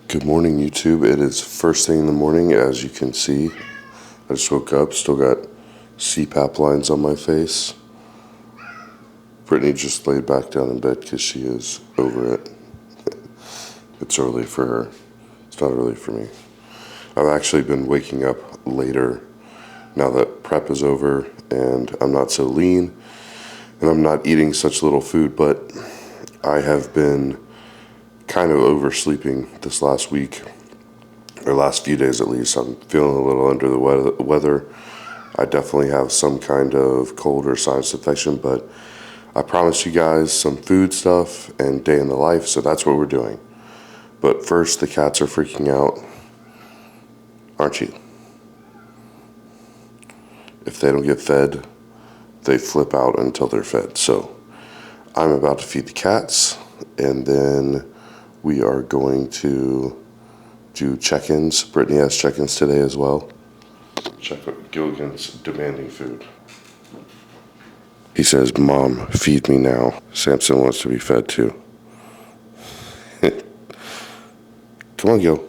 Good morning, YouTube. It is first thing in the morning, as you can see. I just woke up, still got CPAP lines on my face. Brittany just laid back down in bed because she is over it. It's early for her. It's not early for me. I've actually been waking up later now that prep is over and I'm not so lean and I'm not eating such little food, but I have been kind of oversleeping this last week, or last few days at least. I'm feeling a little under the weather. I definitely have some kind of cold or sinus infection, but I promised you guys some food stuff and day in the life, so that's what we're doing. But first, the cats are freaking out, aren't you? If they don't get fed, they flip out until they're fed. So I'm about to feed the cats, and then we are going to do check-ins. Brittany has check-ins today as well. Gilligan's demanding food. He says, "Mom, feed me now." Samson wants to be fed too. Come on, Gil.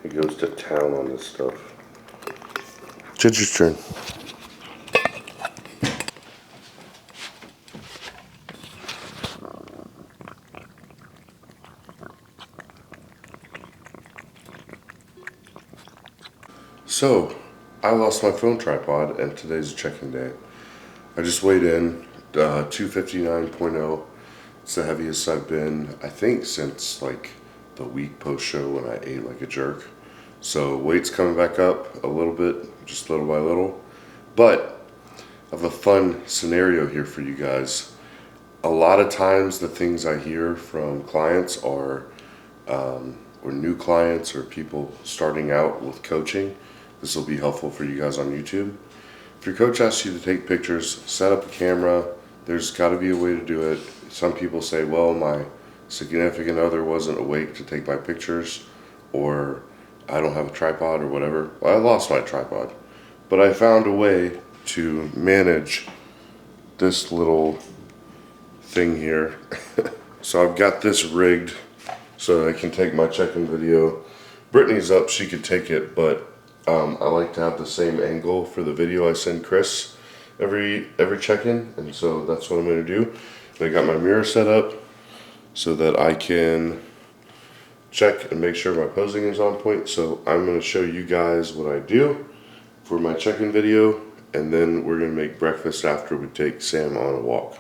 He goes to town on this stuff. Ginger's turn. So, I lost my phone tripod and today's a check-in day. I just weighed in 259.0. It's the heaviest I've been, I think, since like the week post-show when I ate like a jerk. So weight's coming back up a little bit, just little by little. But I have a fun scenario here for you guys. A lot of times the things I hear from clients are, or new clients or people starting out with coaching. This will be helpful for you guys on YouTube. If your coach asks you to take pictures, set up a camera. There's got to be a way to do it. Some people say, well, my significant other wasn't awake to take my pictures, or I don't have a tripod or whatever. Well, I lost my tripod, but I found a way to manage this little thing here. So I've got this rigged so that I can take my check-in video. Brittany's up, she could take it, but I like to have the same angle for the video I send Chris every check-in, and so that's what I'm going to do. And I got my mirror set up so that I can check and make sure my posing is on point. So I'm going to show you guys what I do for my check-in video, and then we're going to make breakfast after we take Sam on a walk.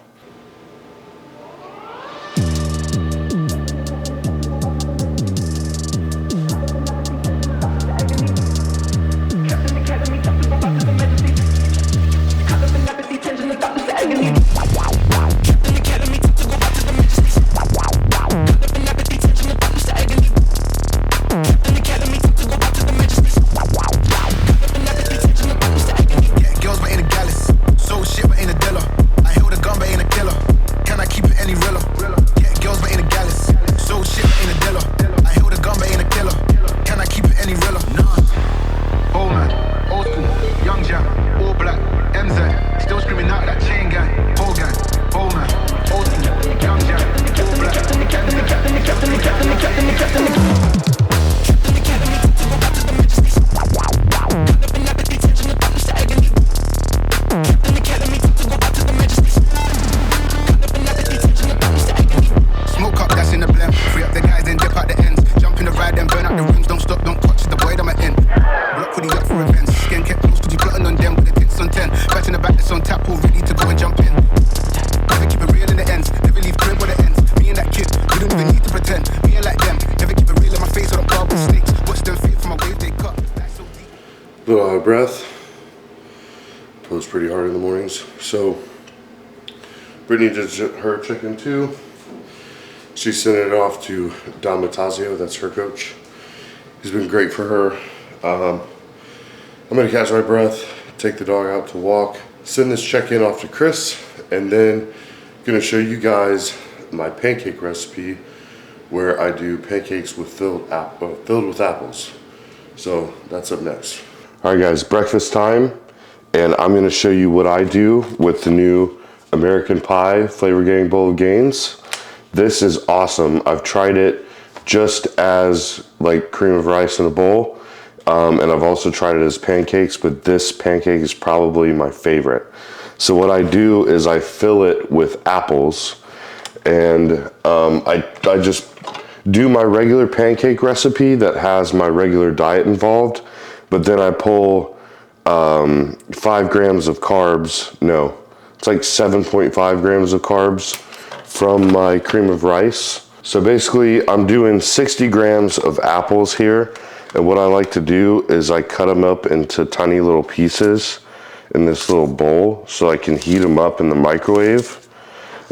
Little out of breath. Pose pretty hard in the mornings. So Brittany did her check-in too. She sent it off to Don Matazio, that's her coach. He's been great for her. I'm gonna catch my breath, take the dog out to walk, send this check-in off to Chris, and then gonna show you guys my pancake recipe where I do pancakes with filled with apples. So that's up next. All right guys, breakfast time, and I'm gonna show you what I do with the new American Pie Flavor Gang Bowl of Gains. This is awesome. I've tried it just as like cream of rice in a bowl, and I've also tried it as pancakes, but this pancake is probably my favorite. So what I do is I fill it with apples, and I just do my regular pancake recipe that has my regular diet involved, but then I pull 5 grams of carbs, no, it's like 7.5 grams of carbs from my cream of rice. So basically I'm doing 60 grams of apples here, and what I like to do is I cut them up into tiny little pieces in this little bowl so I can heat them up in the microwave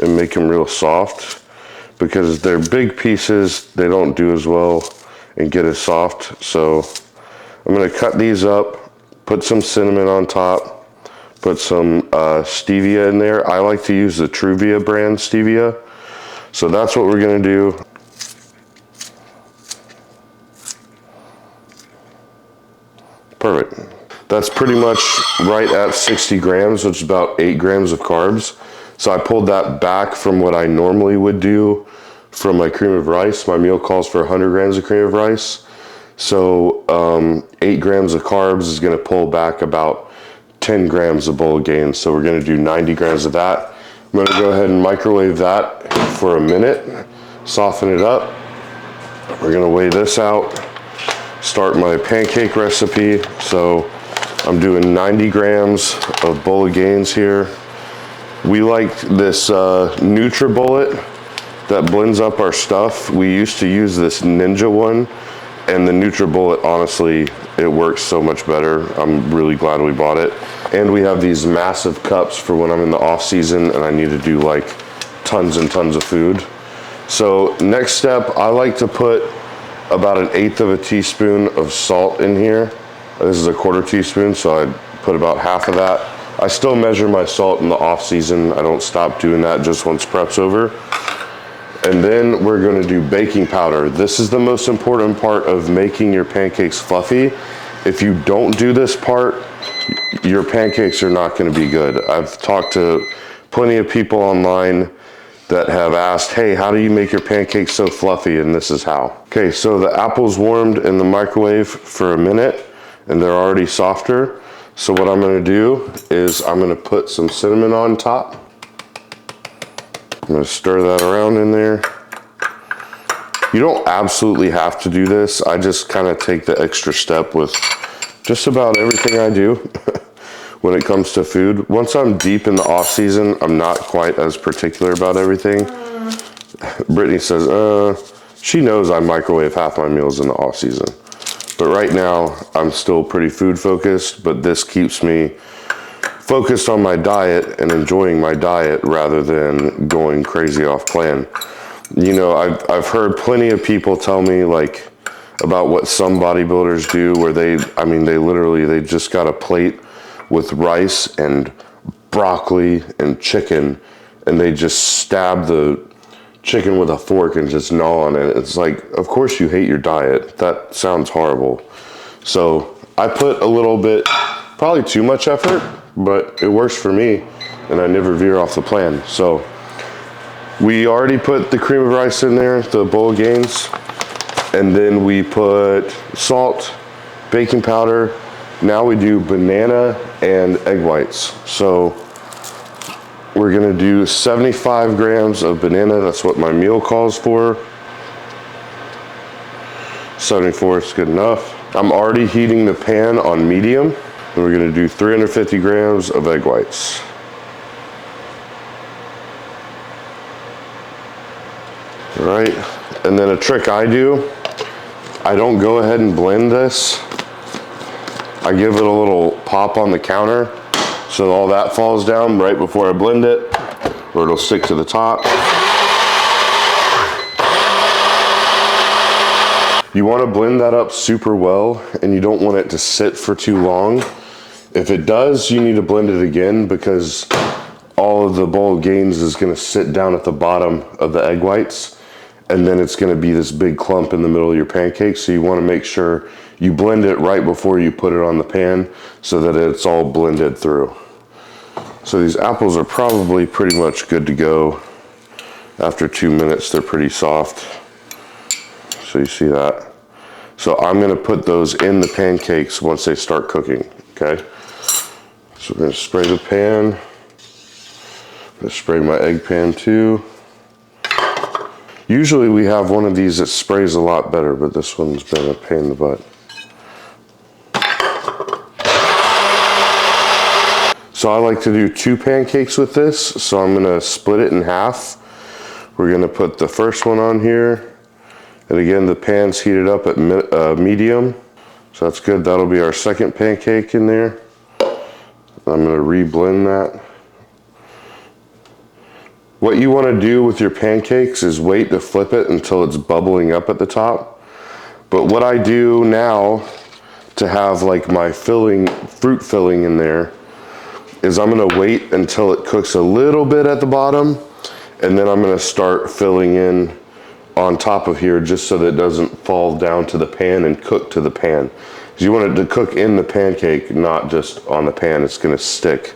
and make them real soft, because they're big pieces, they don't do as well and get as soft. So I'm gonna cut these up, put some cinnamon on top, put some stevia in there. I like to use the Truvia brand stevia. So that's what we're gonna do. Perfect. That's pretty much right at 60 grams, which is about 8 grams of carbs. So I pulled that back from what I normally would do from my cream of rice. My meal calls for 100 grams of cream of rice. So 8 grams of carbs is gonna pull back about 10 grams of bowl of gains. So we're gonna do 90 grams of that. I'm gonna go ahead and microwave that for a minute, soften it up. We're gonna weigh this out, start my pancake recipe. So I'm doing 90 grams of bowl of gains here. We like this NutriBullet that blends up our stuff. We used to use this Ninja one, and the NutriBullet, honestly, it works so much better. I'm really glad we bought it. And we have these massive cups for when I'm in the off season and I need to do like tons and tons of food. So next step, I like to put about 1/8 of a teaspoon of salt in here. This is a 1/4 teaspoon, so I put about half of that. I still measure my salt in the off season. I don't stop doing that just once prep's over. And then we're gonna do baking powder. This is the most important part of making your pancakes fluffy. If you don't do this part, your pancakes are not gonna be good. I've talked to plenty of people online that have asked, hey, how do you make your pancakes so fluffy? And this is how. Okay, so the apples warmed in the microwave for a minute and they're already softer. So what I'm gonna do is I'm gonna put some cinnamon on top. I'm gonna stir that around in there. You don't absolutely have to do this. I just kind of take the extra step with just about everything I do when it comes to food. Once I'm deep in the off season, I'm not quite as particular about everything. Brittany says, she knows I microwave half my meals in the off season. But right now, I'm still pretty food focused, but this keeps me focused on my diet and enjoying my diet rather than going crazy off plan. You know, I've heard plenty of people tell me like about what some bodybuilders do where they just got a plate with rice and broccoli and chicken, and they just stab the chicken with a fork and just gnaw on it. It's like, of course you hate your diet. That sounds horrible. So I put a little bit, probably too much effort, but it works for me and I never veer off the plan. So we already put the cream of rice in there, the bowl of gains, and then we put salt, baking powder. Now we do banana and egg whites. So we're gonna do 75 grams of banana. That's what my meal calls for. 74 is good enough. I'm already heating the pan on medium. And we're gonna do 350 grams of egg whites. All right, and then a trick I do, I don't go ahead and blend this. I give it a little pop on the counter so all that falls down right before I blend it, or it'll stick to the top. You want to blend that up super well, and you don't want it to sit for too long. If it does, you need to blend it again, because all of the bowl of gains is going to sit down at the bottom of the egg whites, and then it's going to be this big clump in the middle of your pancake. So you want to make sure you blend it right before you put it on the pan so that it's all blended through. So these apples are probably pretty much good to go. After 2 minutes, they're pretty soft. So you see that. So I'm gonna put those in the pancakes once they start cooking, okay? So we're gonna spray the pan. I'm gonna spray my egg pan too. Usually we have one of these that sprays a lot better, but this one's been a pain in the butt. So I like to do 2 pancakes with this, so I'm gonna split it in half. We're gonna put the first one on here, and again, the pan's heated up at medium, so that's good. That'll be our second pancake in there. I'm gonna re-blend that. What you wanna do with your pancakes is wait to flip it until it's bubbling up at the top. But what I do now to have like my fruit filling in there, is I'm gonna wait until it cooks a little bit at the bottom, and then I'm gonna start filling in on top of here just so that it doesn't fall down to the pan and cook to the pan. Because you want it to cook in the pancake, not just on the pan. It's gonna stick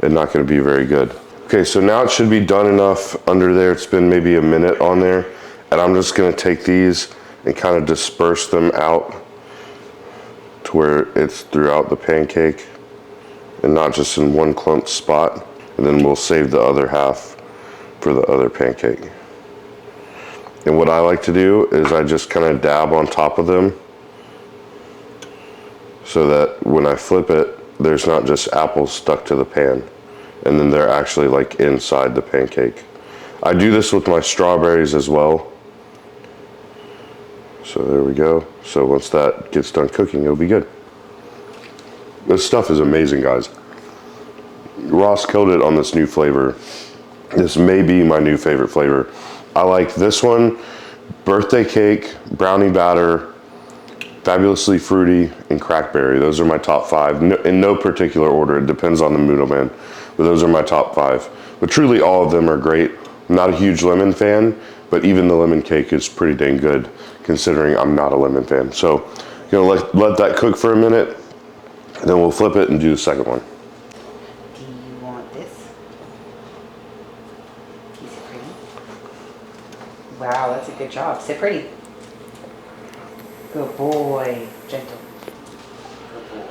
and not gonna be very good. Okay, so now it should be done enough under there. It's been maybe a minute on there, and I'm just gonna take these and kind of disperse them out to where it's throughout the pancake, and not just in one clump spot. And then we'll save the other half for the other pancake. And what I like to do is I just kind of dab on top of them so that when I flip it, there's not just apples stuck to the pan, and then they're actually like inside the pancake. I do this with my strawberries as well. So there we go. So once that gets done cooking, it'll be good. This stuff is amazing, guys. Ross killed it on this new flavor. This may be my new favorite flavor. I like this one, birthday cake, brownie batter, fabulously fruity, and crackberry. Those are my top 5. In no particular order. It depends on the mood I'm in. But those are my top 5. But truly all of them are great. I'm not a huge lemon fan, but even the lemon cake is pretty dang good considering I'm not a lemon fan. So, let that cook for a minute. Then we'll flip it and do the second one. Do you want this? Piece of cream? Wow, that's a good job. Sit pretty. Good boy. Gentle. Good boy.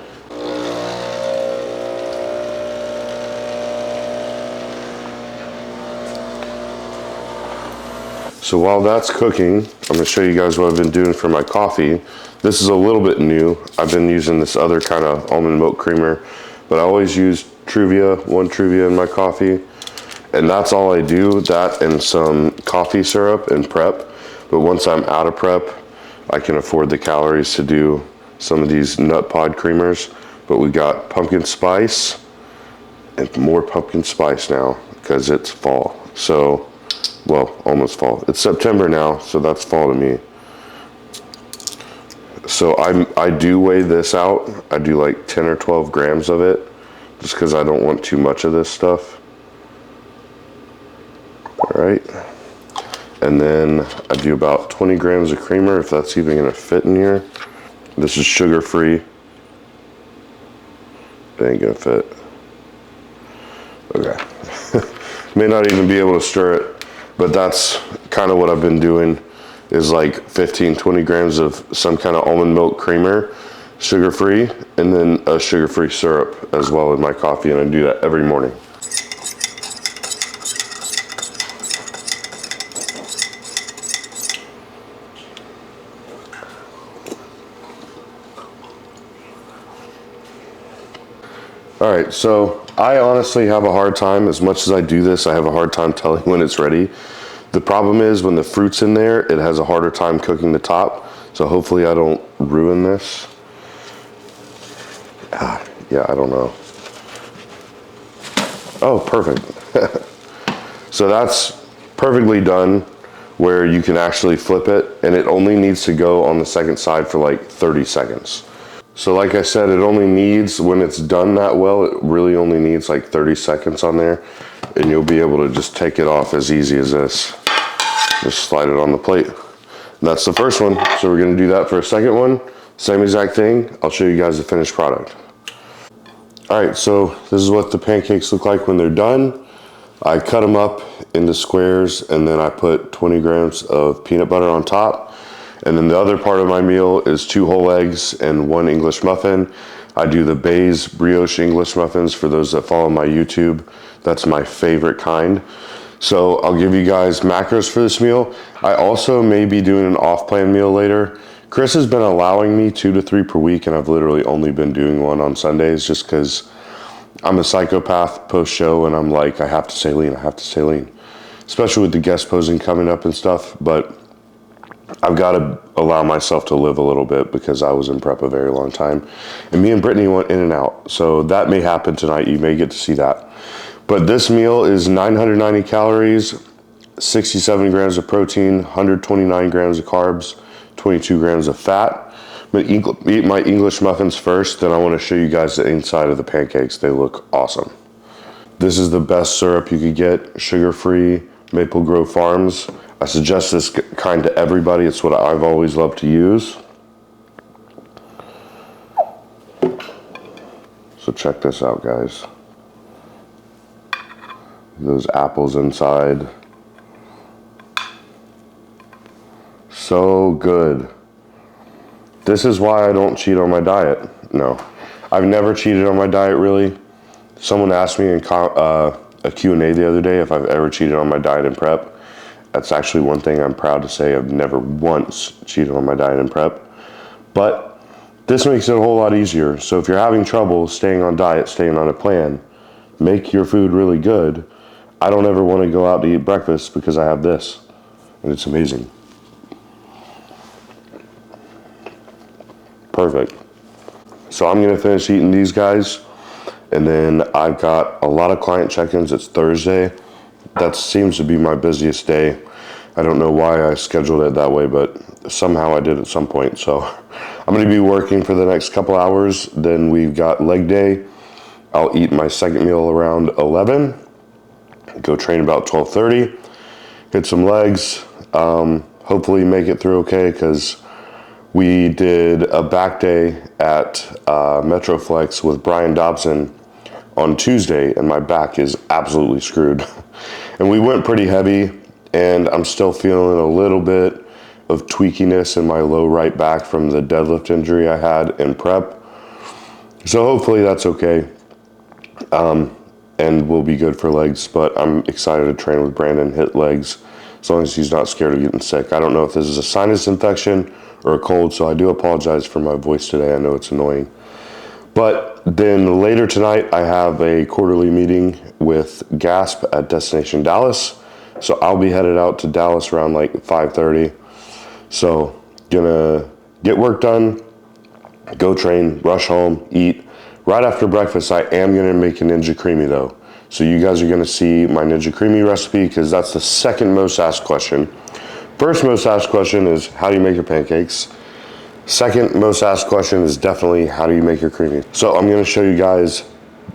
So while that's cooking, I'm going to show you guys what I've been doing for my coffee. This is a little bit new. I've been using this other kind of almond milk creamer, but I always use Truvia, one Truvia in my coffee. And that's all I do, that and some coffee syrup and prep. But once I'm out of prep, I can afford the calories to do some of these nut pod creamers. But we got pumpkin spice and more pumpkin spice now because it's fall. So, well, almost fall. It's September now, so that's fall to me. So I do weigh this out. I do like 10 or 12 grams of it just because I don't want too much of this stuff. All right. And then I do about 20 grams of creamer if that's even gonna fit in here. This is sugar free. It ain't gonna fit. Okay. May not even be able to stir it, but that's kind of what I've been doing, is like 15, 20 grams of some kind of almond milk creamer, sugar-free, and then a sugar-free syrup as well in my coffee, and I do that every morning. All right, so I honestly have a hard time, as much as I do this, I have a hard time telling when it's ready. The problem is when the fruit's in there, it has a harder time cooking the top. So hopefully I don't ruin this. Yeah, I don't know. Oh, perfect. So that's perfectly done where you can actually flip it, and it only needs to go on the second side for like 30 seconds. So like I said, it only needs, when it's done that well, it really only needs like 30 seconds on there. and you'll be able to just take it off as easy as this. Just slide it on the plate. And that's the first one. So we're gonna do that for a second one. Same exact thing. I'll show you guys the finished product. All right, so this is what the pancakes look like when they're done. I cut them up into squares, and then I put 20 grams of peanut butter on top. And then the other part of my meal is 2 whole eggs and 1 English muffin. I do the Bay's brioche English muffins for those that follow my YouTube. That's my favorite kind. So I'll give you guys macros for this meal. I also may be doing an off-plan meal later. Chris has been allowing me 2 to 3 per week, and I've literally only been doing one on Sundays just because I'm a psychopath post-show, and I'm like, I have to stay lean, I have to stay lean. Especially with the guest posing coming up and stuff, but I've got to allow myself to live a little bit because I was in prep a very long time. And me and Brittany went in and out, so that may happen tonight. You may get to see that. But this meal is 990 calories, 67 grams of protein, 129 grams of carbs, 22 grams of fat. I'm gonna eat my English muffins first, then I want to show you guys the inside of the pancakes. They look awesome. This is the best syrup you could get, sugar-free, Maple Grove Farms. I suggest this kind to everybody. It's what I've always loved to use. So check this out, guys. Those apples inside. So good. This is why I don't cheat on my diet. No, I've never cheated on my diet, really. Someone asked me in a Q&A the other day if I've ever cheated on my diet in prep. That's actually one thing I'm proud to say. I've never once cheated on my diet in prep. But this makes it a whole lot easier. So if you're having trouble staying on diet, staying on a plan, make your food really good. I don't ever want to go out to eat breakfast because I have this, and it's amazing. Perfect. So I'm gonna finish eating these guys, and then I've got a lot of client check-ins. It's Thursday. That seems to be my busiest day. I don't know why I scheduled it that way, but somehow I did at some point. So I'm gonna be working for the next couple hours. Then we've got leg day. I'll eat my second meal around 11. Go train about 12:30. Hit some legs. Hopefully make it through okay, because we did a back day at Metroflex with Brian Dobson on Tuesday, and my back is absolutely screwed. And we went pretty heavy, and I'm still feeling a little bit of tweakiness in my low right back from the deadlift injury I had in prep. So hopefully that's okay, and we'll be good for legs. But I'm excited to train with Brandon, hit legs, as long as he's not scared of getting sick. I don't know if this is a sinus infection or a cold, so I do apologize for my voice today. I know it's annoying. But then later tonight, I have a quarterly meeting with GASP at Destination Dallas. So I'll be headed out to Dallas around like 5:30. So gonna get work done, go train, rush home, eat. Right after breakfast, I am gonna make a Ninja Creami though. So you guys are gonna see my Ninja Creami recipe, because that's the second most asked question. First most asked question is, how do you make your pancakes? Second most asked question is definitely, how do you make your creamy? So I'm gonna show you guys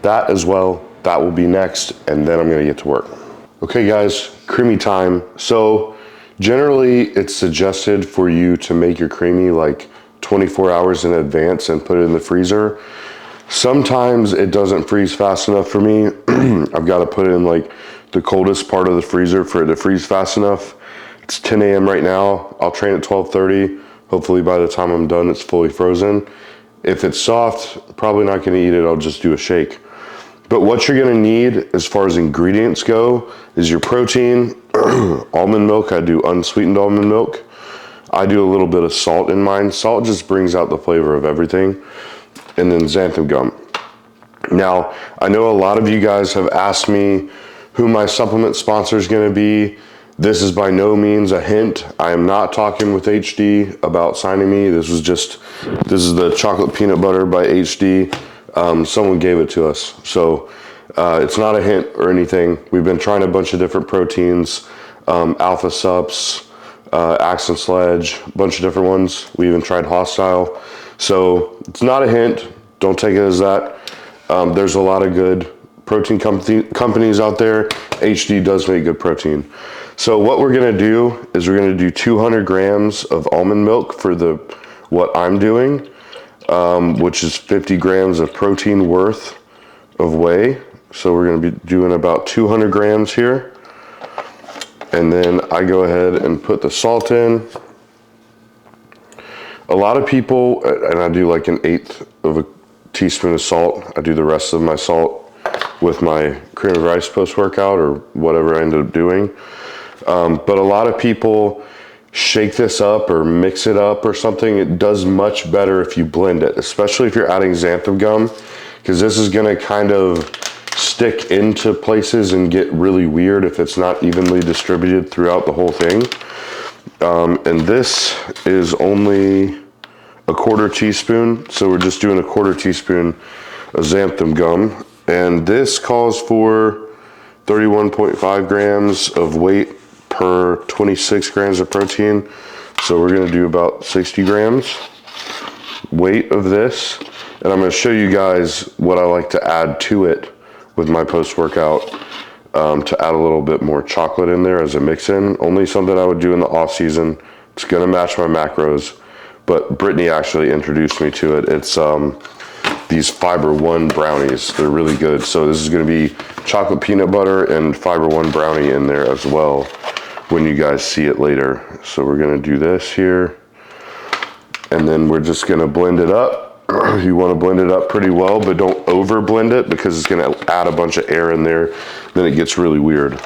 that as well. That will be next, and then I'm gonna get to work. Okay guys, creamy time. So generally it's suggested for you to make your creamy like 24 hours in advance and put it in the freezer. Sometimes it doesn't freeze fast enough for me. I've got to put it in like the coldest part of the freezer for it to freeze fast enough. It's 10 a.m. right now. I'll train at 12:30. Hopefully by the time I'm done, it's fully frozen. If it's soft, probably not gonna eat it. I'll just do a shake. But what you're gonna need as far as ingredients go is your protein, almond milk. I do unsweetened almond milk. I do a little bit of salt in mine. Salt just brings out the flavor of everything. And then xanthan gum. Now, I know a lot of you guys have asked me who my supplement sponsor is gonna be. This is by no means a hint. I am not talking with HD about signing me. This is the chocolate peanut butter by HD. Someone gave it to us. So it's not a hint or anything. We've been trying a bunch of different proteins, Alpha Sups, Axon Sledge, a bunch of different ones. We even tried Hostile. So it's not a hint. Don't take it as that. There's a lot of good protein companies out there. HD does make good protein. So what we're gonna do is we're gonna do 200 grams of almond milk for what I'm doing, which is 50 grams of protein worth of whey. So we're gonna be doing about 200 grams here. And then I go ahead and put the salt in. A lot of people, and I do like 1/8 of a teaspoon of salt. I do the rest of my salt with my cream of rice post-workout or whatever I end up doing. But a lot of people shake this up or mix it up or something. It does much better if you blend it, especially if you're adding xanthan gum, because this is gonna kind of stick into places and get really weird if it's not evenly distributed throughout the whole thing. And this is only a 1/4 teaspoon, so we're just doing a 1/4 teaspoon of xanthan gum. And this calls for 31.5 grams of weight per 26 grams of protein. So we're gonna do about 60 grams weight of this. And I'm gonna show you guys what I like to add to it with my post-workout, to add a little bit more chocolate in there as a mix-in. Only something I would do in the off season. It's gonna match my macros, but Brittany actually introduced me to it. It's these Fiber One brownies. They're really good. So this is gonna be chocolate peanut butter and Fiber One brownie in there as well when you guys see it later. So we're gonna do this here. And then we're just gonna blend it up. You wanna blend it up pretty well, but don't over blend it because it's gonna add a bunch of air in there. Then it gets really weird.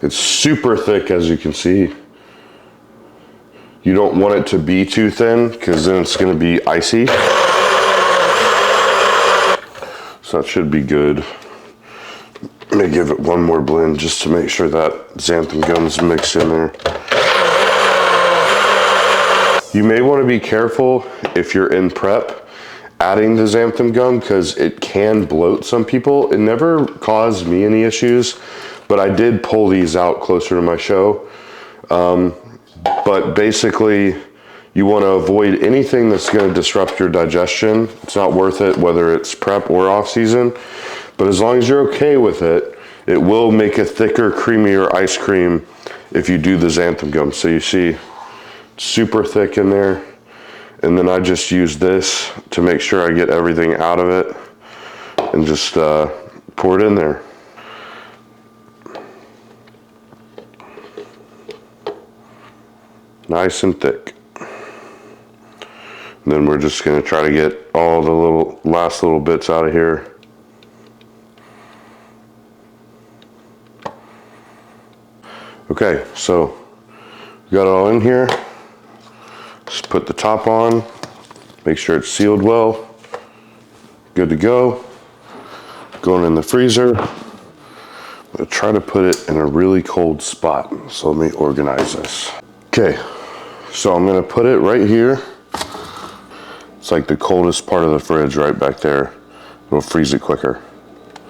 It's super thick, as you can see. You don't want it to be too thin because then it's gonna be icy. So that should be good. Let me give it one more blend just to make sure that xanthan gum's mixed in there. You may want to be careful if you're in prep adding the xanthan gum because it can bloat some people. It never caused me any issues, but I did pull these out closer to my show. But basically, you want to avoid anything that's going to disrupt your digestion. It's not worth it, whether it's prep or off season. But as long as you're okay with it, it will make a thicker, creamier ice cream if you do the xanthan gum. So you see, super thick in there. And then I just use this to make sure I get everything out of it and just pour it in there. Nice and thick. And then we're just gonna try to get all the last little bits out of here. Okay, so we got it all in here. Just put the top on, make sure it's sealed well. Good to go. Going in the freezer. I'm gonna try to put it in a really cold spot. So let me organize this. Okay, so I'm gonna put it right here. It's like the coldest part of the fridge right back there. It'll freeze it quicker.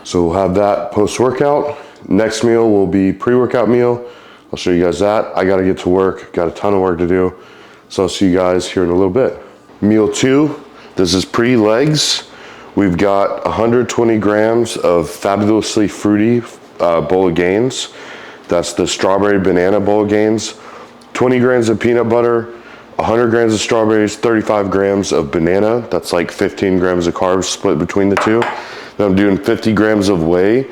So we'll have that post-workout. Next meal will be pre-workout meal. I'll show you guys that. I gotta get to work, got a ton of work to do. So I'll see you guys here in a little bit. Meal 2, this is pre-legs. We've got 120 grams of fabulously fruity bowl of gains. That's the strawberry banana bowl of gains. 20 grams of peanut butter, 100 grams of strawberries, 35 grams of banana. That's like 15 grams of carbs split between the two. Then I'm doing 50 grams of whey.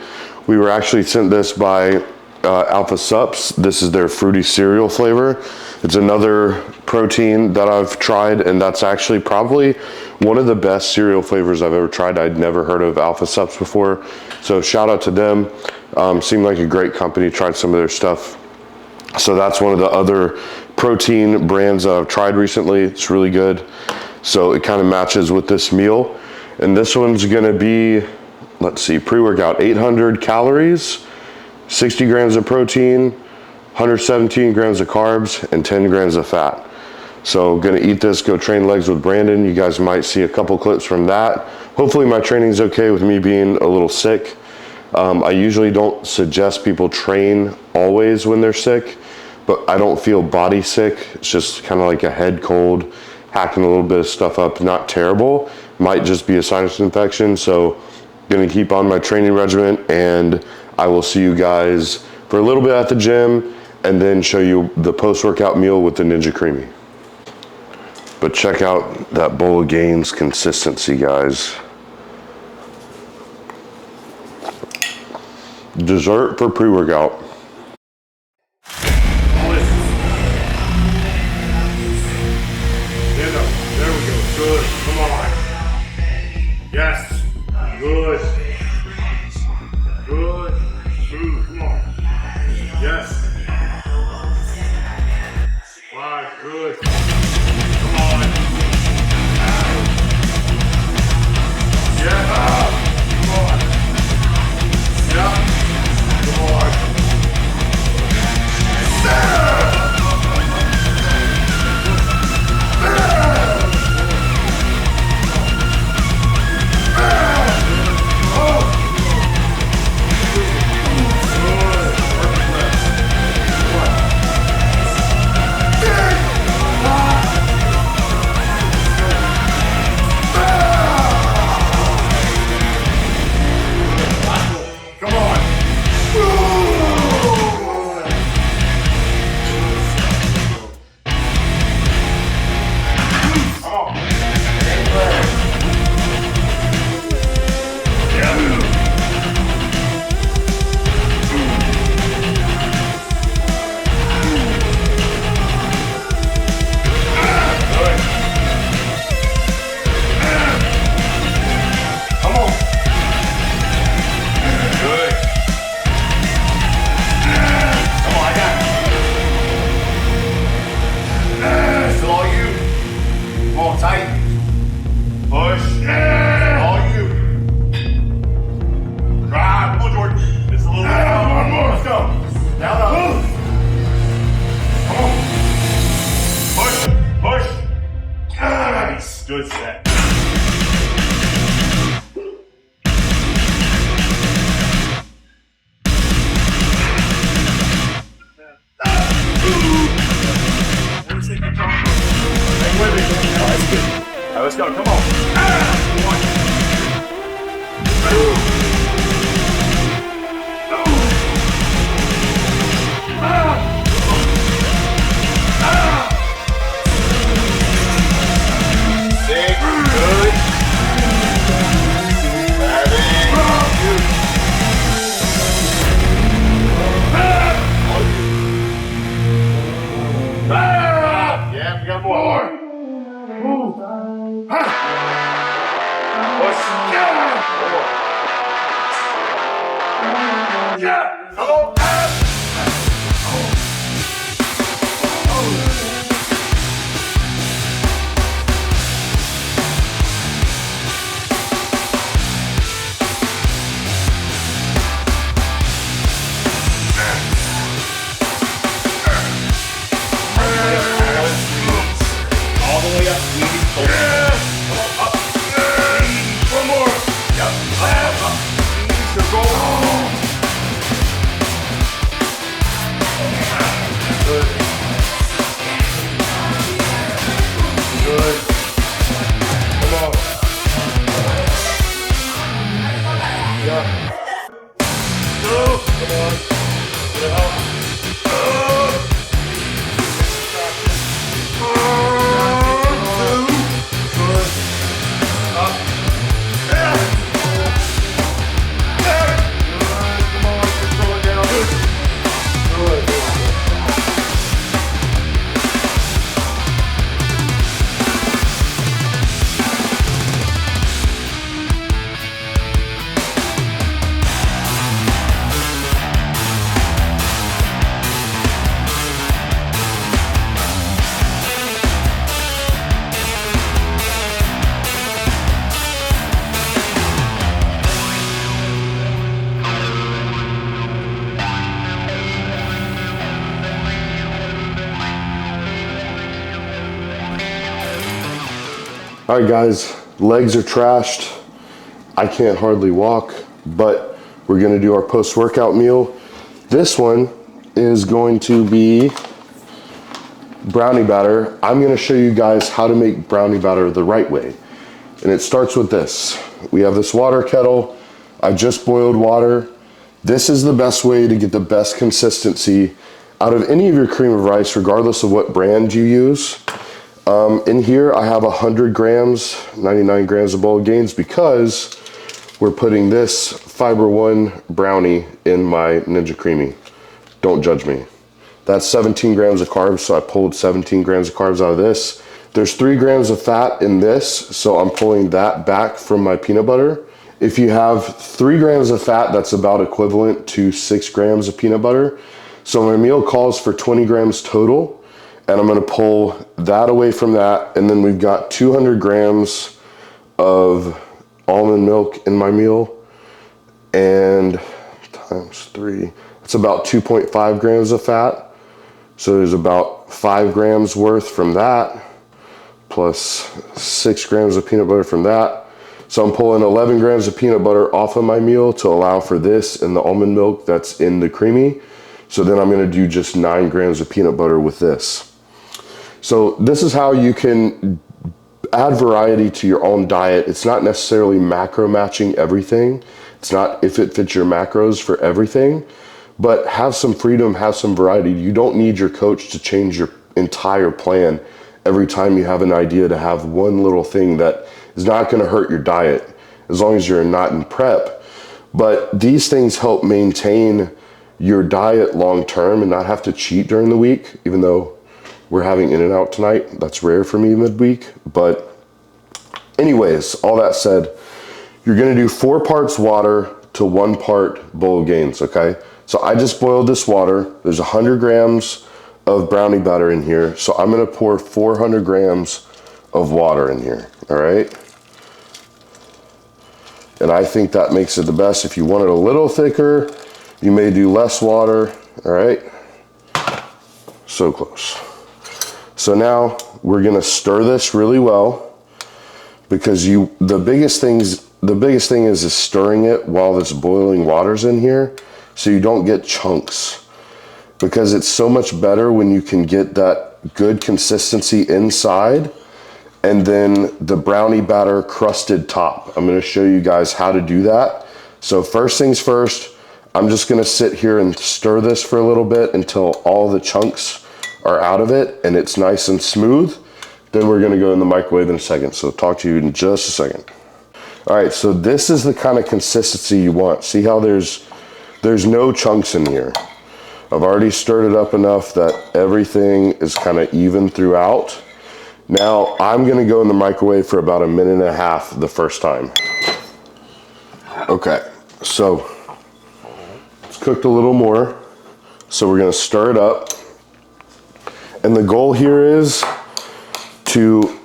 We were actually sent this by Alpha Sups. This is their fruity cereal flavor. It's another protein that I've tried, and that's actually probably one of the best cereal flavors I've ever tried. I'd never heard of Alpha Sups before. So shout out to them. Seemed like a great company, tried some of their stuff. So that's one of the other protein brands that I've tried recently. It's really good. So it kind of matches with this meal. And this one's gonna be, let's see, pre-workout, 800 calories, 60 grams of protein, 117 grams of carbs, and 10 grams of fat. So gonna eat this, go train legs with Brandon. You guys might see a couple clips from that. Hopefully my training's okay with me being a little sick. I usually don't suggest people train always when they're sick, but I don't feel body sick. It's just kind of like a head cold hacking a little bit of stuff up, not terrible. Might just be a sinus infection. So gonna keep on my training regimen, and I will see you guys for a little bit at the gym and then show you the post-workout meal with the Ninja Creami. But check out that bowl of gains consistency, guys. Dessert for pre-workout. There we go. Good. Come on. Yes. Good. Good. Come on. Yes. 5. Good. Come on. Yeah. Come on. Yeah. Come on. Good set. Let's go. Come on. All right, guys, legs are trashed. I can't hardly walk, but we're gonna do our post-workout meal. This one is going to be brownie batter, I'm gonna show you guys how to make brownie batter the right way. And it starts with this. We have this water kettle. I just boiled water. This is the best way to get the best consistency out of any of your cream of rice, regardless of what brand you use. In here, I have 100 grams, 99 grams of bowl gains because we're putting this Fiber One brownie in my Ninja Creami. Don't judge me. That's 17 grams of carbs, so I pulled 17 grams of carbs out of this. There's 3 grams of fat in this, so I'm pulling that back from my peanut butter. If you have 3 grams of fat, that's about equivalent to 6 grams of peanut butter. So my meal calls for 20 grams total. And I'm gonna pull that away from that. And then we've got 200 grams of almond milk in my meal. And times 3, that's about 2.5 grams of fat. So there's about 5 grams worth from that, plus 6 grams of peanut butter from that. So I'm pulling 11 grams of peanut butter off of my meal to allow for this and the almond milk that's in the Creami. So then I'm gonna do just 9 grams of peanut butter with this. So this is how you can add variety to your own diet. It's not necessarily macro matching everything. It's not if it fits your macros for everything, but have some freedom, have some variety. You don't need your coach to change your entire plan every time you have an idea to have one little thing that is not gonna hurt your diet, as long as you're not in prep. But these things help maintain your diet long-term and not have to cheat during the week, even though we're having In-N-Out tonight. That's rare for me midweek. But anyways, all that said, you're gonna do 4 parts water to 1 part bowl of gains, okay? So I just boiled this water. There's 100 grams of brownie batter in here. So I'm gonna pour 400 grams of water in here, all right? And I think that makes it the best. If you want it a little thicker, you may do less water, all right? So close. So now we're gonna stir this really well because the biggest thing is stirring it while this boiling water's in here so you don't get chunks, because it's so much better when you can get that good consistency inside and then the brownie batter crusted top. I'm gonna show you guys how to do that. So first things first, I'm just gonna sit here and stir this for a little bit until all the chunks are out of it and it's nice and smooth. Then we're gonna go in the microwave in a second. So talk to you in just a second. All right, so this is the kind of consistency you want. See how there's no chunks in here. I've already stirred it up enough that everything is kind of even throughout. Now I'm gonna go in the microwave for about 1.5 minutes the first time. Okay, so it's cooked a little more. So we're gonna stir it up. And the goal here is to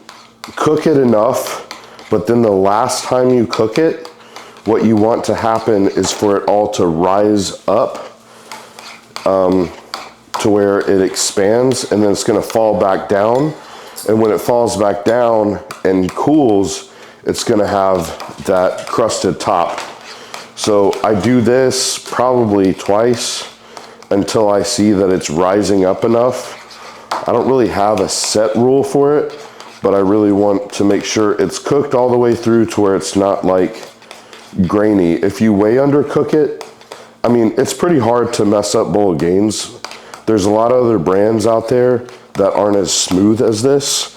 cook it enough, but then the last time you cook it, what you want to happen is for it all to rise up to where it expands, and then it's gonna fall back down. And when it falls back down and cools, it's gonna have that crusted top. So I do this probably twice until I see that it's rising up enough. I don't really have a set rule for it, but I really want to make sure it's cooked all the way through to where it's not like grainy. If you way undercook it, I mean, it's pretty hard to mess up bowl of gains. There's a lot of other brands out there that aren't as smooth as this,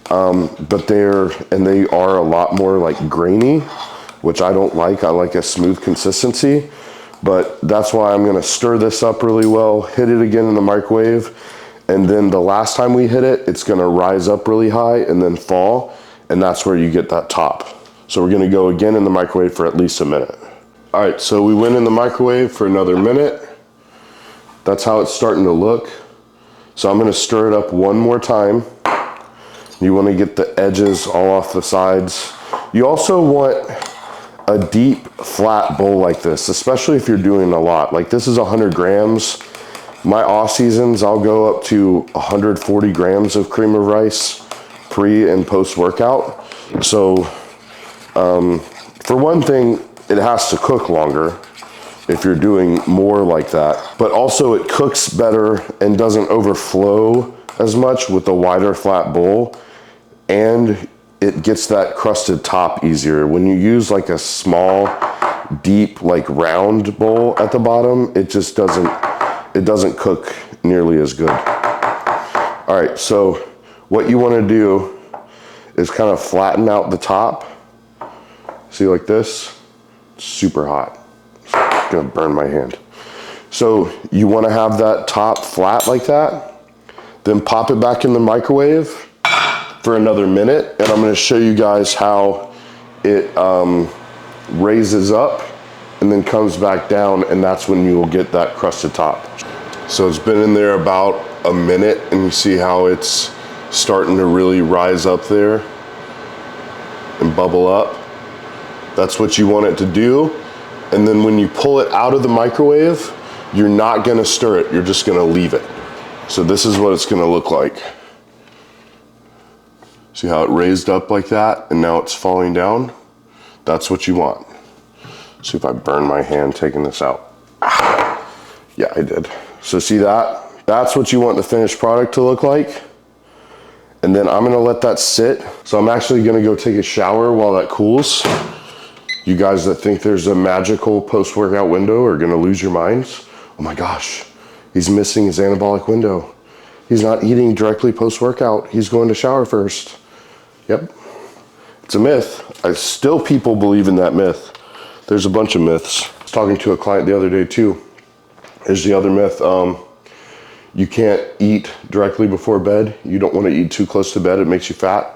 but they are a lot more like grainy, which I don't like. I like a smooth consistency, but that's why I'm gonna stir this up really well, hit it again in the microwave, and then the last time we hit it, it's gonna rise up really high and then fall, and that's where you get that top. So we're gonna go again in the microwave for at least 1 minute. All right, so we went in the microwave for another minute. That's how it's starting to look. So I'm gonna stir it up one more time. You wanna get the edges all off the sides. You also want a deep, flat bowl like this, especially if you're doing a lot. Like this is 100 grams. My off seasons, I'll go up to 140 grams of cream of rice pre and post workout. So for one thing, it has to cook longer if you're doing more like that, but also it cooks better and doesn't overflow as much with the wider flat bowl, and it gets that crusted top easier. When you use like a small, deep, like round bowl at the bottom, it just doesn't cook nearly as good. All right, so what you want to do is kind of flatten out the top. See, like this? Super hot. It's gonna burn my hand. So you want to have that top flat like that, then pop it back in the microwave for another minute, and I'm going to show you guys how it raises up and then comes back down, and that's when you will get that crusted top. So it's been in there about a minute, and you see how it's starting to really rise up there and bubble up. That's what you want it to do. And then when you pull it out of the microwave, you're not going to stir it, you're just going to leave it. So this is what it's going to look like. See how it raised up like that and now it's falling down? That's what you want. See if I burn my hand taking this out. Yeah, I did. So see that? That's what you want the finished product to look like. And then I'm gonna let that sit. So I'm actually gonna go take a shower while that cools. You guys that think there's a magical post-workout window are gonna lose your minds. Oh my gosh, he's missing his anabolic window. He's not eating directly post-workout. He's going to shower first. Yep, it's a myth. Still people believe in that myth. There's a bunch of myths. I was talking to a client the other day too. Here's the other myth. You can't eat directly before bed. You don't want to eat too close to bed. It makes you fat.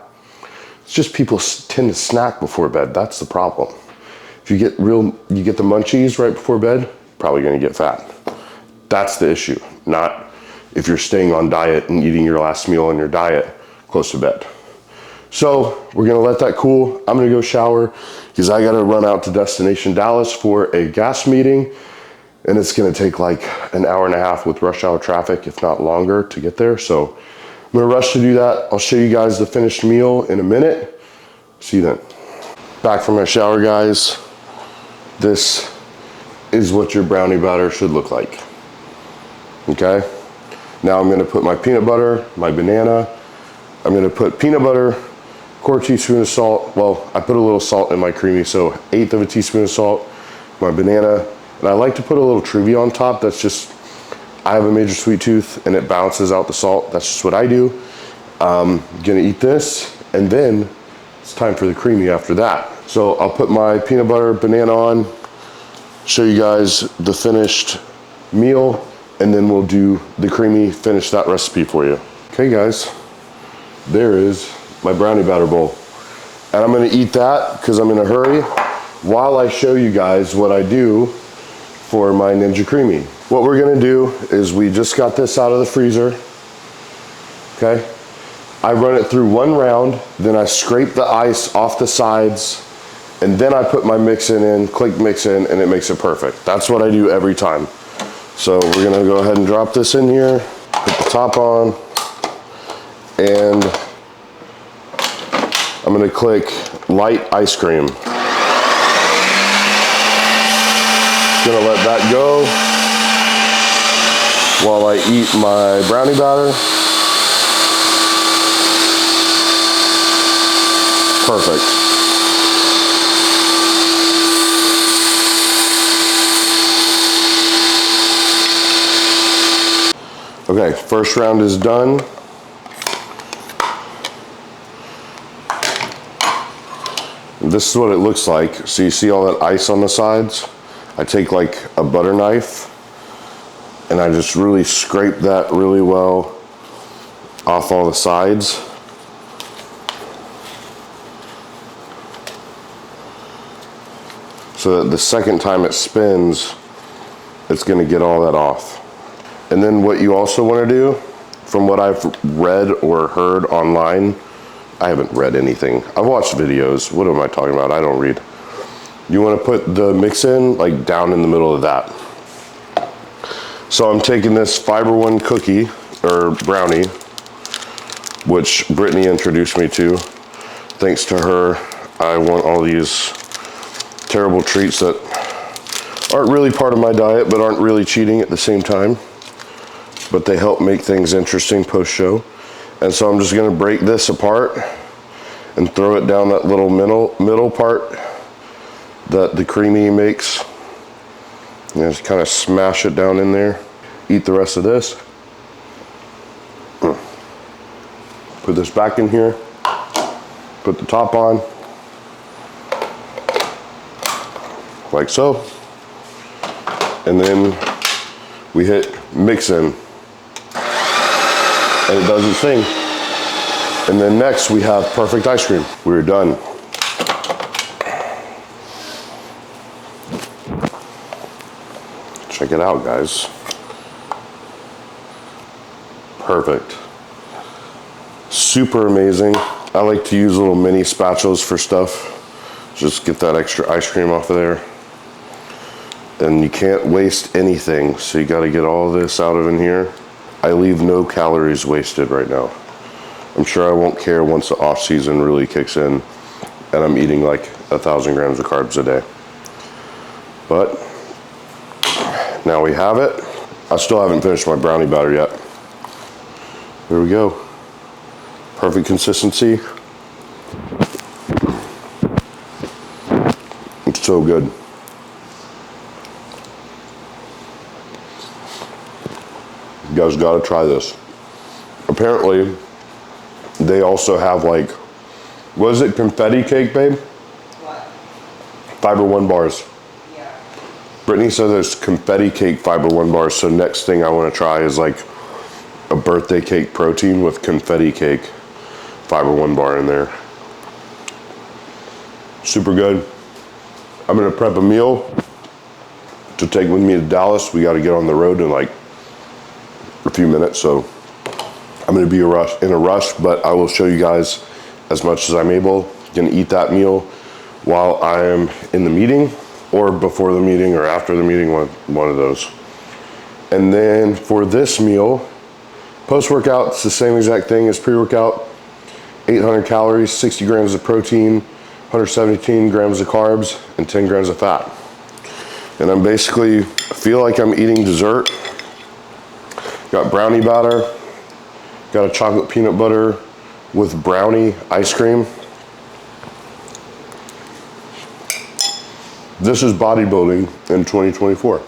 It's just people tend to snack before bed. That's the problem. If you get the munchies right before bed, probably gonna get fat. That's the issue, not if you're staying on diet and eating your last meal on your diet close to bed. So we're gonna let that cool. I'm gonna go shower because I gotta run out to Destination Dallas for a gas meeting, and it's gonna take like an hour and a half with rush hour traffic, if not longer, to get there. So I'm gonna rush to do that. I'll show you guys the finished meal in a minute. See you then. Back from my shower, guys. This is what your brownie batter should look like. Okay? Now I'm gonna put my peanut butter, my banana. I'm gonna put peanut butter, quarter teaspoon of salt. Well, I put a little salt in my Creami, so 1/8 of a teaspoon of salt, my banana. And I like to put a little trivia on top. That's just, I have a major sweet tooth and it balances out the salt. That's just what I do. Gonna eat this, and then it's time for the Creami after that. So I'll put my peanut butter, banana on, show you guys the finished meal, and then we'll do the Creami, finish that recipe for you. Okay guys, there is my brownie batter bowl. And I'm gonna eat that because I'm in a hurry while I show you guys what I do for my Ninja Creami. What we're gonna do is we just got this out of the freezer, okay? I run it through one round, then I scrape the ice off the sides, and then I put my mix-in in, click mix-in, and it makes it perfect. That's what I do every time. So we're gonna go ahead and drop this in here, put the top on, and I'm gonna click light ice cream. Gonna let that go while I eat my brownie batter. Perfect. Okay, first round is done. This is what it looks like. So you see all that ice on the sides? I take like a butter knife and I just really scrape that really well off all the sides. So that the second time it spins, it's gonna get all that off. And then what you also wanna do, from what I've read or heard online, I haven't read anything. I've watched videos. What am I talking about? I don't read. You want to put the mix in like down in the middle of that. So I'm taking this Fiber One cookie or brownie, which Brittany introduced me to. Thanks to her, I want all these terrible treats that aren't really part of my diet, but aren't really cheating at the same time. But they help make things interesting post-show. And so I'm just gonna break this apart and throw it down that little middle part that the Creami makes. And just kind of smash it down in there. Eat the rest of this. Put this back in here. Put the top on. Like so. And then we hit mixin'. And it does its thing. And then next we have perfect ice cream. We're done. Check it out, guys. Perfect. Super amazing. I like to use little mini spatulas for stuff. Just get that extra ice cream off of there. And you can't waste anything, so you gotta get all this out of in here. I leave no calories wasted right now. I'm sure I won't care once the off season really kicks in and I'm eating like 1,000 grams of carbs a day. But now we have it. I still haven't finished my brownie batter yet. There we go. Perfect consistency. It's so good. You guys gotta try this. Apparently, they also have like, what is it, confetti cake, babe? What? Fiber One bars. Yeah. Brittany said there's confetti cake Fiber One bars, so next thing I wanna try is like a birthday cake protein with confetti cake Fiber One bar in there. Super good. I'm gonna prep a meal to take with me to Dallas. We gotta get on the road in like a few minutes, so I'm gonna be in a rush, but I will show you guys as much as I'm able. Gonna eat that meal while I am in the meeting, or before the meeting, or after the meeting, one of those. And then for this meal, post-workout, it's the same exact thing as pre-workout. 800 calories, 60 grams of protein, 117 grams of carbs, and 10 grams of fat. And I'm basically, feel like I'm eating dessert. Got brownie batter, got a chocolate peanut butter with brownie ice cream. This is bodybuilding in 2024.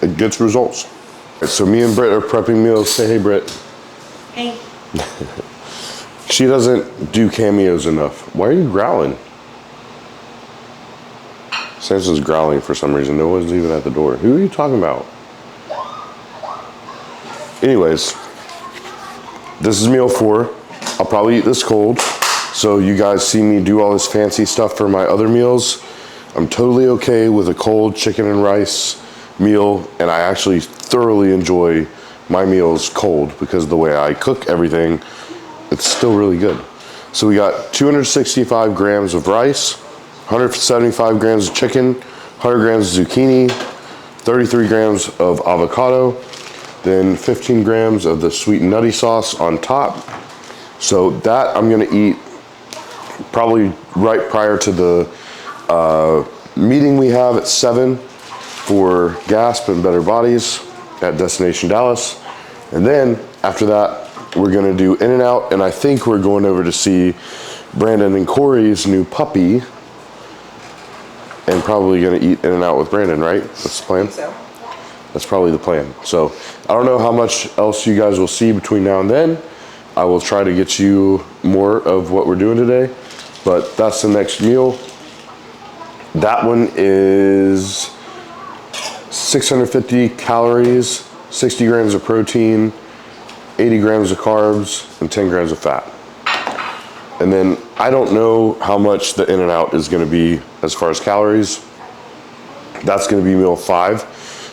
It gets results. So me and Britt are prepping meals. Say hey, Britt. Hey. She doesn't do cameos enough. Why are you growling? Samson's growling for some reason. No one's even at the door. Who are you talking about? Anyways, this is meal 4. I'll probably eat this cold. So you guys see me do all this fancy stuff for my other meals. I'm totally okay with a cold chicken and rice meal, and I actually thoroughly enjoy my meals cold because of the way I cook everything. It's still really good. So we got 265 grams of rice, 175 grams of chicken, 100 grams of zucchini, 33 grams of avocado, then 15 grams of the sweet and nutty sauce on top. So that I'm gonna eat probably right prior to the meeting we have at 7 for Gasp and Better Bodies at Destination Dallas. And then after that, we're gonna do In-N-Out, and I think we're going over to see Brandon and Corey's new puppy, and probably gonna eat In-N-Out with Brandon, right? That's the plan? So. That's probably the plan. So I don't know how much else you guys will see between now and then. I will try to get you more of what we're doing today, but that's the next meal. That one is 650 calories, 60 grams of protein, 80 grams of carbs, and 10 grams of fat. And then I don't know how much the In-N-Out is gonna be as far as calories. That's gonna be meal 5.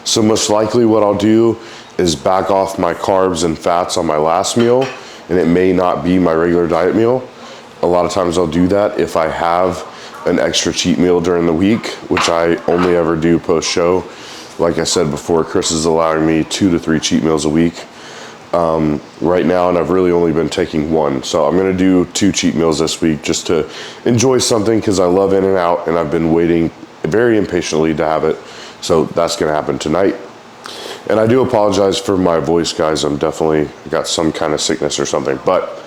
So most likely what I'll do is back off my carbs and fats on my last meal, and it may not be my regular diet meal. A lot of times I'll do that if I have an extra cheat meal during the week, which I only ever do post-show. Like I said before, Chris is allowing me 2 to 3 cheat meals a week right now, and I've really only been taking 1. So I'm gonna do 2 cheat meals this week just to enjoy something, because I love In-N-Out and I've been waiting very impatiently to have it. So that's gonna happen tonight. And I do apologize for my voice, guys. I'm definitely got some kind of sickness or something, but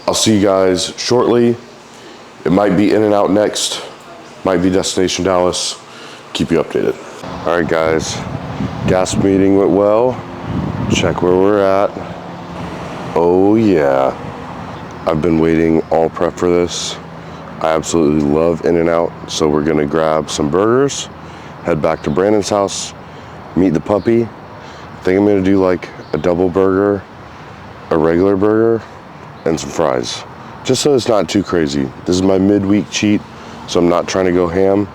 I'll see you guys shortly. It might be In-N-Out next, might be Destination Dallas. Keep you updated. All right, guys, gas meeting went well. Check where we're at. Oh yeah, I've been waiting all prep for this. I absolutely love In-N-Out, so we're gonna grab some burgers, head back to Brandon's house, meet the puppy. I think I'm gonna do like a double burger, a regular burger, and some fries. Just so it's not too crazy. This is my midweek cheat, so I'm not trying to go ham.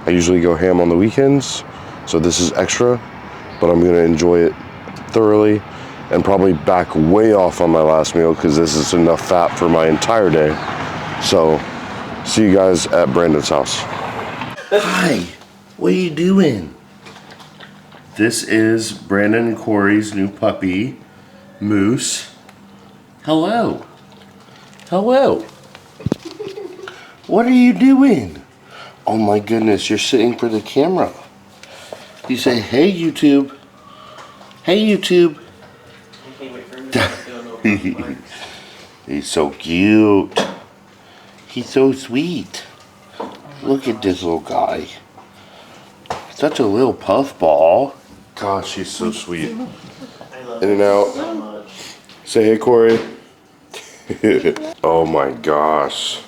I usually go ham on the weekends, so this is extra, but I'm gonna enjoy it thoroughly and probably back way off on my last meal because this is enough fat for my entire day. So, see you guys at Brandon's house. Hi, what are you doing? This is Brandon and Corey's new puppy, Moose. Hello. Hello. What are you doing? Oh my goodness, you're sitting for the camera. You say, hey YouTube. Hey YouTube. I can't wait for him to go. He's so cute. He's so sweet. Look at this little guy. Such a little puffball. Gosh, he's so sweet. I love In-N-Out. him so much. Say hey, Corey. Oh my gosh.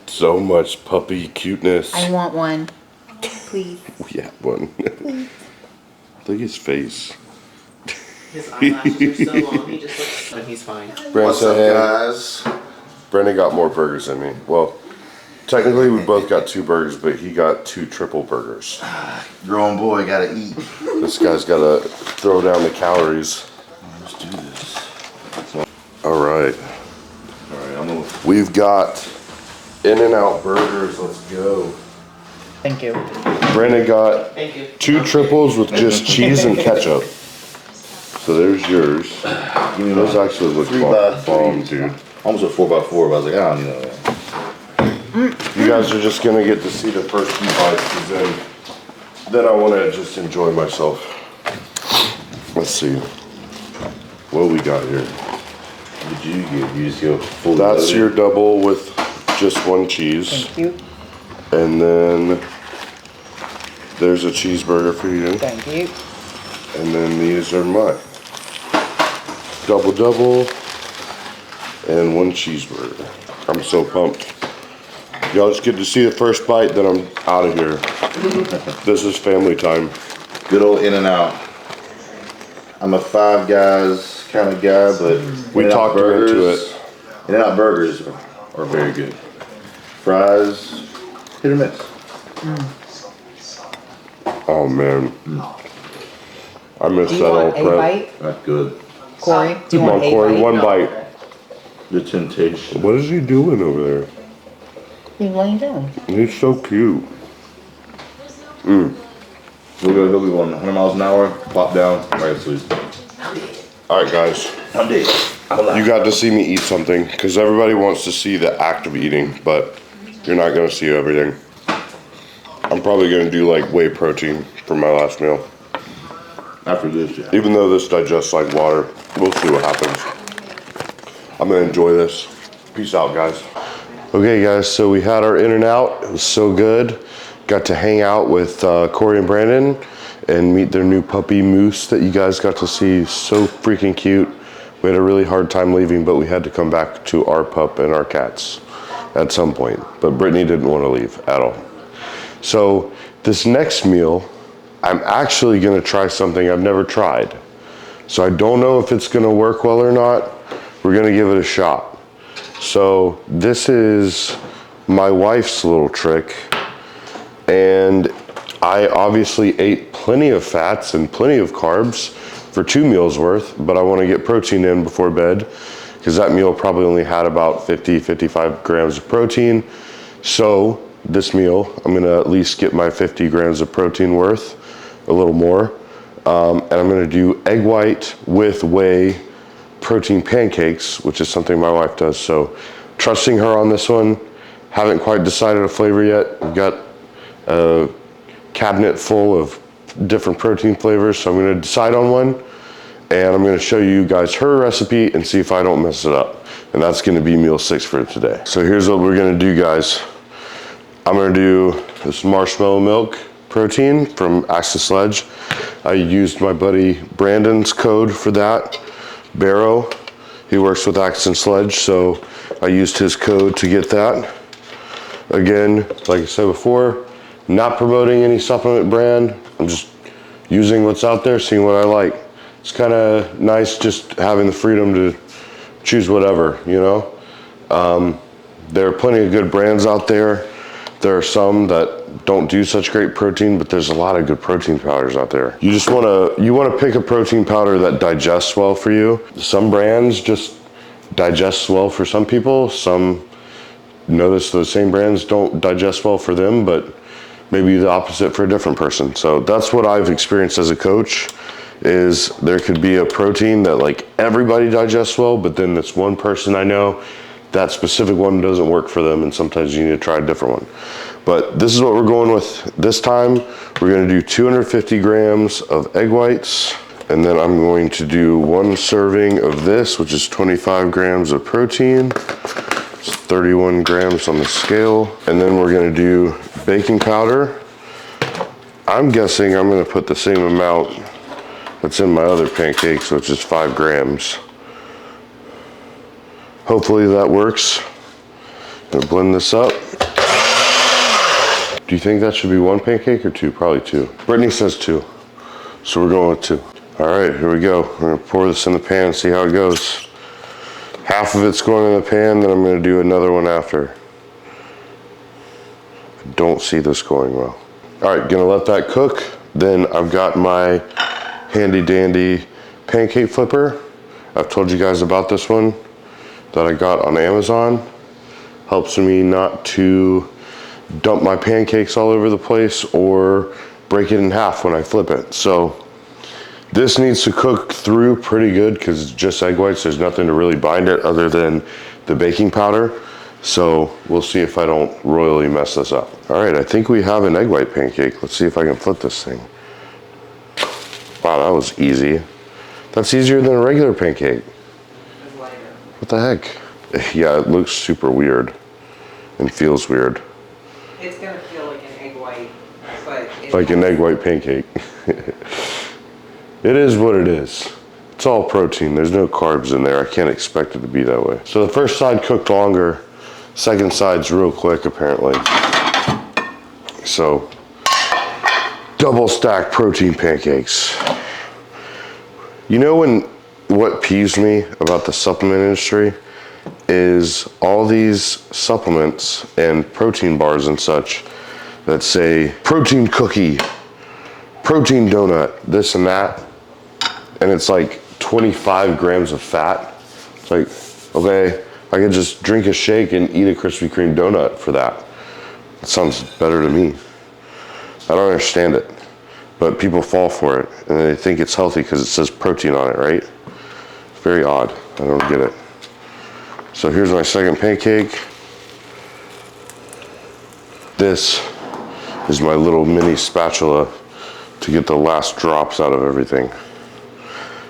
So much puppy cuteness. I want one. Please. We have one. Please. Look at his face. His eyelashes are so long, he just looks, but he's fine. Brandon, say hey. Guys? Brandon got more burgers than me. Well, technically we both got 2 burgers, but he got 2 triple burgers. Grown boy gotta eat. This guy's gotta throw down the calories. Let's do this. All right. Alright, I'm gonna. We've got In-N-Out burgers. Let's go. Thank you. Brandon got Thank you. 2 triples with just cheese and ketchup. So there's yours. Give me Those those. actually look 3x3. bomb, dude. Almost a 4x4, but I was like, I don't need that. You guys are just gonna get to see the first few bites, because then I want to just enjoy myself. Let's see what we got here. What did you get? You just go full. That's your double with just 1 cheese, Thank you. and then there's a cheeseburger for you, Thank you. and then these are mine. Double, and 1 cheeseburger. I'm so pumped. Y'all just get to see the first bite, then I'm out of here. This is family time. Good old In-N-Out. I'm a Five Guys kind of guy, but We In-N-Out talked her into it. In-N-Out burgers are very good. Fries, hit or miss. Oh man. I missed Do that you all want a prep. bite, That's good. Corey? Do you Come want on, a Corey, bite? 1 bite. The temptation. What is he doing over there? He's laying down. He's so cute. He'll be going 100 miles an hour, pop down, right to sleep. All right, guys. I'm dead. I'm alive. You got to see me eat something, because everybody wants to see the act of eating, but you're not going to see everything. I'm probably going to do like whey protein for my last meal. After this, yeah. Even though this digests like water, we'll see what happens. I'm going to enjoy this. Peace out, guys. Okay, guys, so we had our In-N-Out. It was so good. Got to hang out with Corey and Brandon and meet their new puppy, Moose, that you guys got to see. So freaking cute. We had a really hard time leaving, but we had to come back to our pup and our cats at some point. But Brittany didn't want to leave at all. So this next meal, I'm actually gonna try something I've never tried. So I don't know if it's gonna work well or not. We're gonna give it a shot. So this is my wife's little trick. And I obviously ate plenty of fats and plenty of carbs for 2 meals worth, but I wanna get protein in before bed, because that meal probably only had about 50, 55 grams of protein. So this meal, I'm gonna at least get my 50 grams of protein worth, a little more. And I'm gonna do egg white with whey protein pancakes, which is something my wife does. So trusting her on this one. Haven't quite decided a flavor yet. We've got a cabinet full of different protein flavors, so I'm gonna decide on one, and I'm gonna show you guys her recipe and see if I don't mess it up. And that's gonna be meal 6 for today. So here's what we're gonna do, guys. I'm gonna do this marshmallow milk protein from Axe Sledge. I used my buddy Brandon's code for that, Barrow. He works with Axe Sledge, so I used his code to get that. Again, like I said before, not promoting any supplement brand. I'm just using what's out there, seeing what I like. It's kind of nice just having the freedom to choose whatever, you know? There are plenty of good brands out there. There are some that don't do such great protein, but there's a lot of good protein powders out there. You just wanna pick a protein powder that digests well for you. Some brands just digest well for some people. Some notice those same brands don't digest well for them, but maybe the opposite for a different person. So that's what I've experienced as a coach, is there could be a protein that like everybody digests well, but then this one person I know, that specific one doesn't work for them, and sometimes you need to try a different one. But this is what we're going with this time. We're gonna do 250 grams of egg whites, and then I'm going to do 1 serving of this, which is 25 grams of protein. It's 31 grams on the scale. And then we're gonna do baking powder. I'm guessing I'm gonna put the same amount that's in my other pancakes, which is 5 grams. Hopefully that works. I'm gonna blend this up. Do you think that should be 1 pancake or 2? Probably 2. Brittany says 2, so we're going with 2. All right, here we go. We're gonna pour this in the pan, see how it goes. Half of it's going in the pan, then I'm gonna do another one after. I don't see this going well. All right, gonna let that cook. Then I've got my handy dandy pancake flipper. I've told you guys about this one that I got on Amazon. Helps me not to dump my pancakes all over the place or break it in half when I flip it. So this needs to cook through pretty good because it's just egg whites. There's nothing to really bind it other than the baking powder. So we'll see if I don't royally mess this up. All right, I think we have an egg white pancake. Let's see if I can flip this thing. Wow, that was easy. That's easier than a regular pancake. What the heck? Yeah, it looks super weird and feels weird. It's gonna feel like an egg white, but it's Like an egg white pancake. It is what it is. It's all protein. There's no carbs in there. I can't expect it to be that way. So the first side cooked longer. Second side's real quick, apparently. So, double stack protein pancakes. You know what peeves me about the supplement industry is all these supplements and protein bars and such that say protein cookie, protein donut, this and that, and it's like 25 grams of fat. It's like, okay, I could just drink a shake and eat a Krispy Kreme donut for that. That sounds better to me. I don't understand it, but people fall for it and they think it's healthy because it says protein on it, right? It's very odd. I don't get it. So here's my second pancake. This is my little mini spatula to get the last drops out of everything.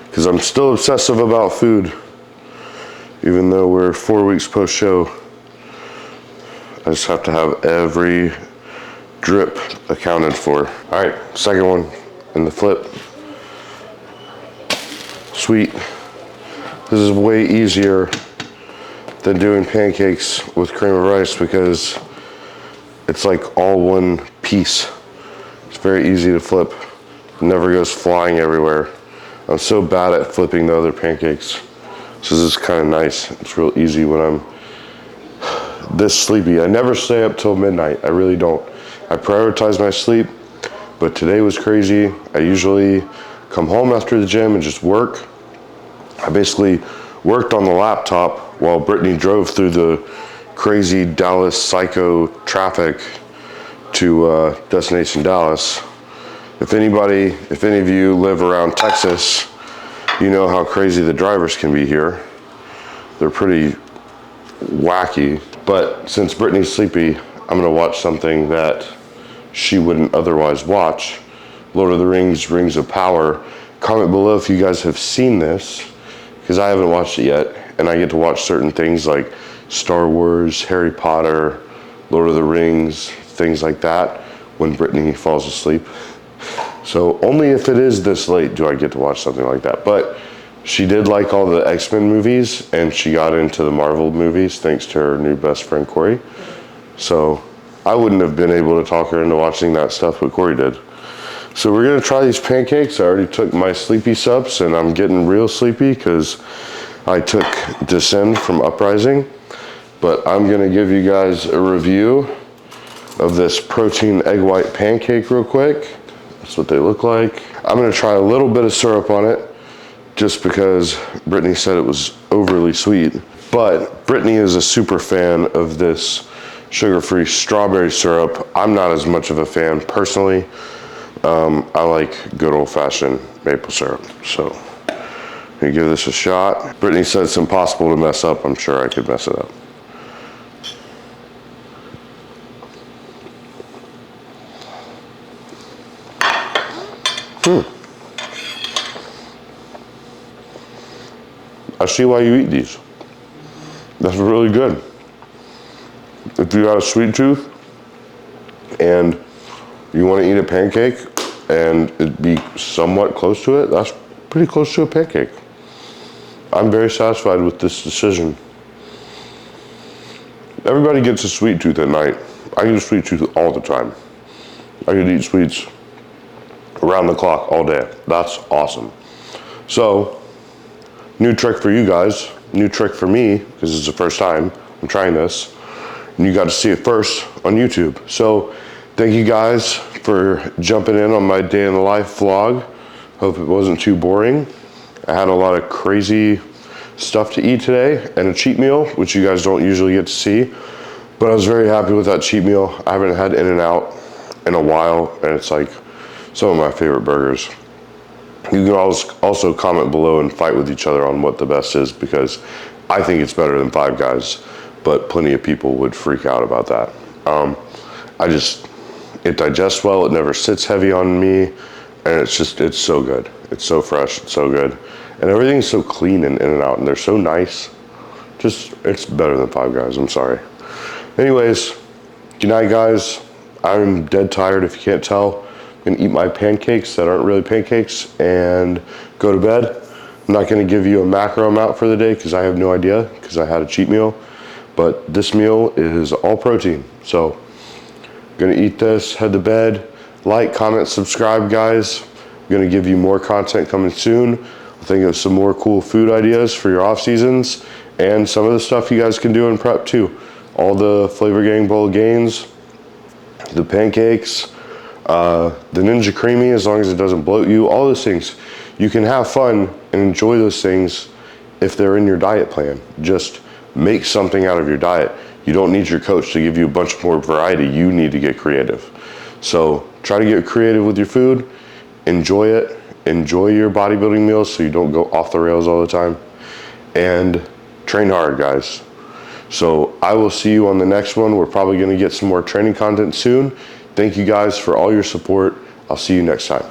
Because I'm still obsessive about food. Even though we're 4 weeks post-show, I just have to have every drip accounted for. All right, second one in the flip. Sweet. This is way easier than doing pancakes with cream of rice because it's like all one piece. It's very easy to flip. It never goes flying everywhere. I'm so bad at flipping the other pancakes. So this is kind of nice. It's real easy when I'm this sleepy. I never stay up till midnight. I really don't. I prioritize my sleep, but today was crazy. I usually come home after the gym and just work. I basically worked on the laptop while Brittany drove through the crazy Dallas psycho traffic to Destination Dallas. If any of you live around Texas, you know how crazy the drivers can be here. They're pretty wacky. But since Brittany's sleepy, I'm gonna watch something that she wouldn't otherwise watch, Lord of the Rings, Rings of Power. Comment below if you guys have seen this, because I haven't watched it yet, and I get to watch certain things like Star Wars, Harry Potter, Lord of the Rings, things like that when Brittany falls asleep. So only if it is this late do I get to watch something like that. But she did like all the X-Men movies, and she got into the Marvel movies thanks to her new best friend Corey. So I wouldn't have been able to talk her into watching that stuff, but Corey did. So we're gonna try these pancakes. I already took my sleepy subs, and I'm getting real sleepy because I took Descend from Uprising. But I'm gonna give you guys a review of this protein egg white pancake real quick. That's what they look like. I'm gonna try a little bit of syrup on it just because Brittany said it was overly sweet. But Brittany is a super fan of this sugar-free strawberry syrup. I'm not as much of a fan personally. I like good old-fashioned maple syrup. So I'm gonna give this a shot. Brittany said it's impossible to mess up. I'm sure I could mess it up. I see why you eat these. That's really good. If you got a sweet tooth and you want to eat a pancake and it be somewhat close to it, that's pretty close to a pancake. I'm very satisfied with this decision. Everybody gets a sweet tooth at night. I get a sweet tooth all the time. I could eat sweets around the clock all day. That's awesome. So, new trick for you guys, new trick for me, because it's the first time I'm trying this, and you got to see it first on YouTube. So, thank you guys for jumping in on my day in the life vlog. Hope it wasn't too boring. I had a lot of crazy stuff to eat today and a cheat meal, which you guys don't usually get to see, but I was very happy with that cheat meal. I haven't had In-N-Out in a while, and it's like some of my favorite burgers. You can also comment below and fight with each other on what the best is, because I think it's better than Five Guys, but plenty of people would freak out about that. It digests well, it never sits heavy on me, and it's so good. It's so fresh, it's so good. And everything's so clean and In-N-Out, and they're so nice. It's better than Five Guys, I'm sorry. Anyways, good night guys. I'm dead tired if you can't tell. I'm gonna eat my pancakes that aren't really pancakes and go to bed. I'm not gonna give you a macro amount for the day because I have no idea, because I had a cheat meal. But this meal is all protein. So I'm gonna eat this, head to bed. Like, comment, subscribe guys. I'm gonna give you more content coming soon. I'll think of some more cool food ideas for your off seasons and some of the stuff you guys can do in prep too. All the Flavor Gang Bowl gains, the pancakes, the Ninja Creami, as long as it doesn't bloat you, all those things. You can have fun and enjoy those things if they're in your diet plan. Just make something out of your diet. You don't need your coach to give you a bunch more variety. You need to get creative. So try to get creative with your food, enjoy it, enjoy your bodybuilding meals so you don't go off the rails all the time, and train hard guys. So I will see you on the next one. We're probably gonna get some more training content soon. Thank you guys for all your support. I'll see you next time.